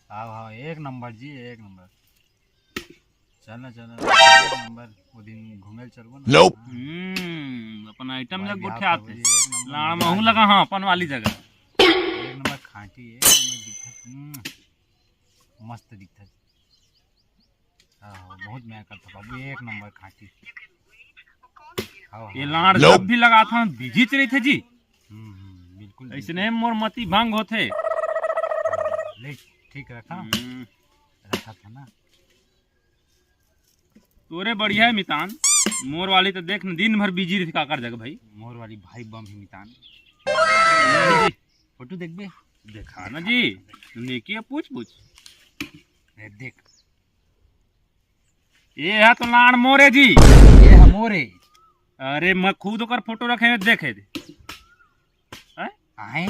हाँ हाँ, एक नंबर जी, एक नंबर। चलना चलना एक नंबर। वो दिन घूमे चलबो ना। Nope. अपन आइटम लग भाई गोठे बिहाव आते करबो जी, एक नंबर लाड़ मजा आ महू लगा हाँ अपन वाली जगह। एक नंबर खाटी, एक नंबर दिखत। मस्त दिखत। हाँ बहुत मैं करता बाबू, एक नंबर खाटी। हाँ ये हाँ, लाड़ Nope. जब भी लगा था बिजी रही थे जी। बिल्कुल ऐसने मोर मती भंग होते। ले ठीक रखा हम्म, रखा था ना। तोरे बढ़िया है मितान। मोर वाली तो देख न दिन भर बिजी रही काकर जगह भाई। मोर वाली भाई बम ही मितान। जी, फोटो देख बे। देखा ना जी नेकी है पूछ पूछ। देख ये है तो लाड़ मोरे जी। ये हमोरे अरे मैं खुद ओकर फोटो रखे देखे दे। हैं? आए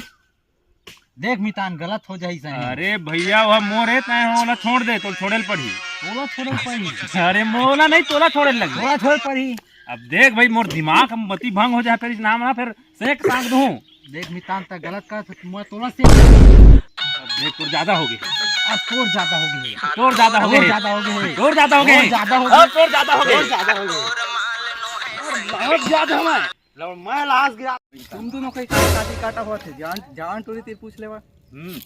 देख मितान गलत हो जाई सही। अरे भैया वह मोरे तय होला छोड़ दे तो छोड़े पड़ी। तोला छोड़े पड़ी। अरे मोला नहीं तोला छोड़े लगे। तोला छोड़े पड़ी। अब देख भाई मोर दिमाग हम मती भंग हो जाए फिर इस नाम ना फिर सेक टांग दूं। देख मितान तक गलत कर तो मैं तोला से। अब देख तोर ज्यादा हो गई। अब तोर ज्यादा हो गई है। तोर ज्यादा हो तोर गई। ज्यादा हो गई है। तोर ज्यादा हो गई। तोर ज्यादा हो गई। अब तोर ज्यादा हो गई। ज्यादा हो गई। बहुत ज्यादा है। लो मैं लाश गिरा। तुम दोनों कहीं काटी काटा हुआ थे। जान जान टोरी ते पूछ लेवा।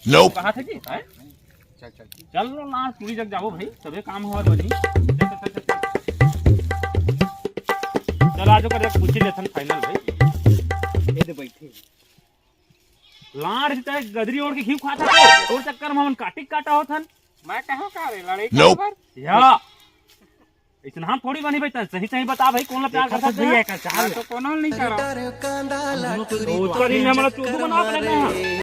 Nope. कहा थे जी हैं? चल चल चल लो ना पूरी जग जाओ भाई सबे काम हुआ बनी। चल आजो कर एक पूछ लेथन फाइनल भाई। ये दे बैठे। लाड़ जिता गदरी ओढ़ के घी खाता तो तोर चक्कर में हमन काटी काटा होथन। मैं कहां का रे लड़ाई Nope. कर। या इतना हम थोड़ी बनी बैठा सही सही बता भाई कौन ला प्यार करता भैया है का चाल तो कोनो नहीं करा। तो उसका दिन में हमारा चोदू बना अपने